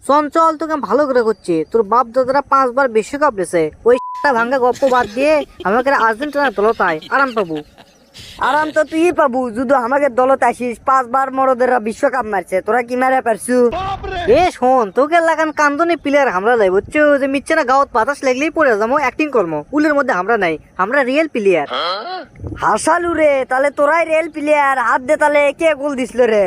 চঞ্চল তোকে ভালো করে করছি, তোর বাপ দাদারা 5 বার বিশ্বকাপ দিয়েছে, ওই ভাঙ্গা গপ্প বাদ দিয়ে আমাকে আর্জেন্টিনার দলতায় আরাম পাবো। আরাম তো তুই পাবু যদি আমাকে দলত আসিস। 5 বার মরদেরা বিশ্বকাপ মারছে, তোরা কি মারা পারছু? এ শোন, তোকে লাগান কান্দনে প্লেয়ার আমরা নাই, বুঝছো? যে মিচ্ছে না গাওত বাতাস লাগলেই পড়ে যাবো, অ্যাক্টিং করবো। উলের মধ্যে আমরা নাই, আমরা রিয়েল প্লেয়ার। হাসালু রে, তাহলে তোরাই রেল প্লেয়ার। হাত দে, তাহলে কে গোল দিছিল রে?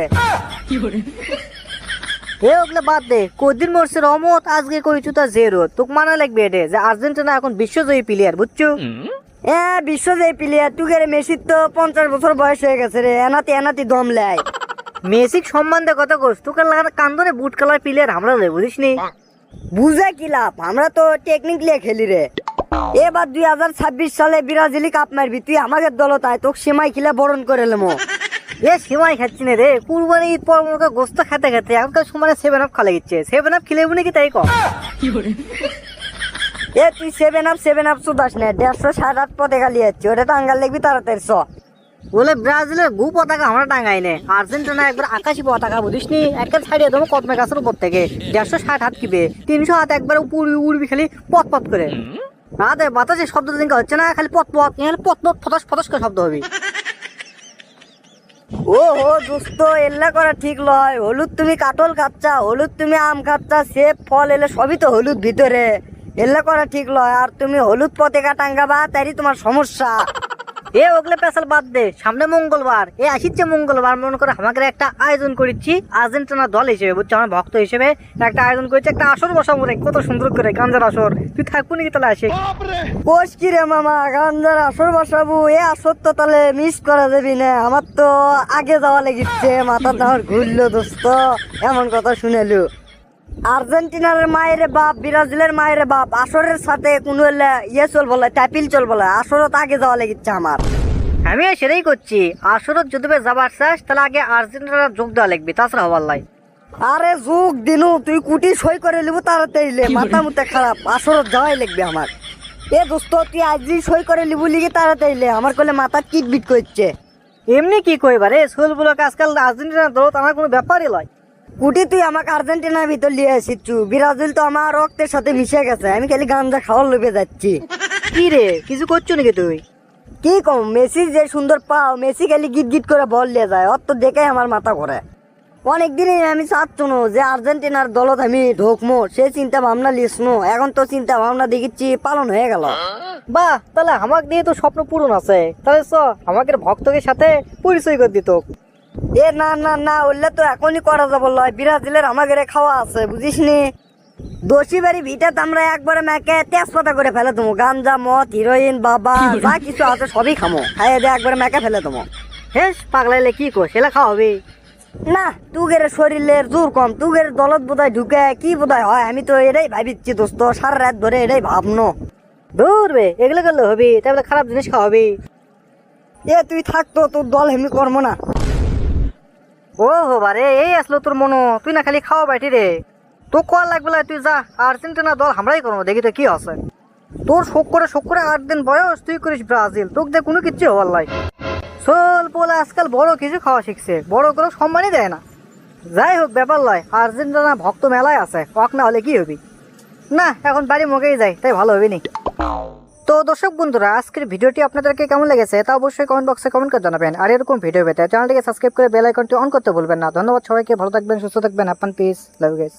এ ওগুলো বাদ দে, কদিন মরছে রহমত, আজকে কইছু তা জেরো। তোকে মানা লাগবে এটে যে আর্জেন্টিনা এখন বিশ্বজয়ী প্লেয়ার, বুঝছো? হ্যাঁ, বিশ্বজয়ী প্লেয়ার। তুই রে মেসির তো 50 বছর বয়স হয়ে গেছে রে, এনাতি এনাতি দম লাই। মেসিক সম্মান দিয়ে কথা কোস, তোকে লাগান কান্দনে বুট খেলার প্লেয়ার আমরা নাই, বুঝিস নি? বুঝে কি লাভ, আমরা তো টেকনিক লিয়ে খেলি রে। এবার 2026 সালে ব্রাজিলি কাপ মারবি, তুই আমাকে দলত আয়, তোকে সেমাই খিলা বরণ করে নেবো। এ সীমাই খাচ্ছি না রে, কুরবানি ঈদ পর মনে গোস্ত খেতে খেতে এখনকার সময় 7 আপ খালে গেছে। 7 আপ খেলেবো নাকি তাই কম? এ তুই 7 আপ সুদাস না, 150-8 পথে গালি যাচ্ছে, ওটা টাঙ্গাল লিখবি তাড়াতাড়ি চ। বলে ব্রাজিলের গু পতাকা আমরা টাঙ্গাই নে, আর্জেন্টিনা একবার আকাশি পতাকা, বুঝিস নি? একটা ছাড়িয়ে দেবো কদমে গাছের উপর থেকে। 160 হাত কিবে, 300 হাত একবার উড়বি খালি পথ পথ করে। রাতে বাতাসে শব্দ দিন হচ্ছে না, খালি পথ পথ, এখানে পথ পথ ফটাস ফটাস করে শব্দ হবে। ও হো দোস্ত, এল্লা করা ঠিক লয়। হলুদ তুমি কাটল খাচ্ছা, হলুদ তুমি আম খাচ্ছা, সেব ফল এলে সবই তো হলুদ ভিতরে। এল্লা করা ঠিক লয়। আর তুমি হলুদ পতাকা টাঙ্গাবা, তাই তোমার সমস্যা। এ ওগুলো পেশাল বাদ দে, সামনে মঙ্গলবার, এ আসিচ্ছে মঙ্গলবার, মনে করে আমাকে একটা আয়োজন করেছি আর্জেন্টিনা দল হিসেবে, বুঝছো? আমার ভক্ত হিসেবে একটা আয়োজন করেছি, একটা আসর বসাবো রে, কত সুন্দর করে গাঞ্জার আসর। তুই থাকবো নাকি তাহলে? আসে কোষ কি রে মামা, গান্ধার আসর বসাবো? এ আসর তো তাহলে মিস করা যাবি না। আমার তো আগে যাওয়া লেগেছে, মাথা আমার ঘুরলো দোস্ত এমন কথা শুনেলু। আর্জেন্টিনার মায়ের বাপ, ব্রাজিলের মায়ের বাপ, আসরের সাথে কোনো ইয়ে চল বলে, ট্যাপিল চল বলে, আসরত আগে যাওয়া লেগেছে আমার। আমি সেটাই করছি, আসরত যদি যাবার চাস তাহলে আগে আর্জেন্টিনার যোগ দেওয়া লাগবে, তাছাড়া হবার লাই। আরে যোগ দিনু, তুই কুটি সই করে নিবো তাড়াতাড়ি, মাথা মুথা খারাপ, আসরত যাওয়াই লাগবে আমার। এ দোস্ত, তুই আজই সই করে নিবো লিগে তাড়াতাড়ি, আমার করলে মাথা কিটবিট করছে। এমনি কি কইবারে, স্কুলগুলোকে আজকাল আর্জেন্টিনার দল আমার কোনো ব্যাপারই লয়। কুটি তুই আমাকে আর্জেন্টিনার ভিতর নিয়ে আসিচ্ছু, ব্রাজিল তো আমার রক্তের সাথে মিশে গেছে, আমি খালি গাঞ্জা খাওয়ার লোভে যাচ্ছি। কি রে, কিছু করছো নাকি তুই? কি কম, মেসির যে সুন্দর পাও, মেসি খালি গিট গিট করে বল নিয়ে যায়, অত দেখে আমার মাথা ঘোরে। অনেকদিনই আমি চাচ্ছুনো যে আর্জেন্টিনার দলত আমি ঢোকমো, সে চিন্তা ভাবনা লিসনো, এখন তো চিন্তা ভাবনা দেখিচ্ছি পালন হয়ে গেল। বাহ, তাহলে আমাকে দিয়ে তো স্বপ্ন পূরণ আছে, তাহলে চ আমাকে ভক্তদের সাথে পরিচয় করে দিত। এ না না না, ওইলে তো এখনই করা যাবো লয়, ব্রাজিলের আমাদের খাওয়া আছে, বুঝিস নি? দোষী বাড়ি ভিটাতে আমরা একবারে মেকে তেজপাতা করে ফেলে দেবো, গাঞ্জা মদ হিরোইন বাবা যা কিছু আছে সবই খামো, খাইয়ে দিয়ে একবারে মেকে ফেলে দেবো। হেস পাগলাইলে কি কো, সেলা খাওয়া হবে না, তুগের শরীরের জোর কম, তুগের দলত বোধহয় ঢুকে কি বোধহয় হয়, আমি তো এটাই ভাবিচ্ছি দোস্ত, সারা রাত ধরে এটাই ভাবনো। ধরবে এগুলো করলে হবে, তাহলে খারাপ জিনিস খাওয়া হবে। এ তুই থাকতো, তোর দল এমনি করবো না। ও হবারে, এই আসলো তোর মনো, তুই না খালি খাওয়া বাইটি রে। তো কল লাগবে না, তুই যা, আর্জেন্টিনা দল আমরাই করবো, দেখি তো কি আছে। তোর শোক করে 8 দিন বয়স, তুই করিস ব্রাজিল, তোকে দিয়ে কোনো কিচ্ছু হওয়ার লাই। চল বলে আজকাল বড় কিছু খাওয়া শিখছে, বড় করে সম্মানই দেয় না। যাই হোক, ব্যাপার লয়, আর্জেন্টিনা ভক্ত মেলায় আছে, ওক না হলে কি হবি। না, এখন বাড়ি মুখেই যাই, তাই ভালো হবে নি। তো দর্শক বন্ধুরা, আজকের ভিডিওটি আপনাদেরকে কেমন লেগেছে তা অবশ্যই কমেন্ট বক্সে কমেন্ট করে জানাবেন। আর এরকম ভিডিও পেতে চ্যানেলটিকে সাবস্ক্রাইব করে বেল আইকনটি অন করতে ভুলবেন না। ধন্যবাদ সবাইকে, ভালো থাকবেন, সুস্থ থাকবেন, আপনার পিস, লাভ ইউ গাইস।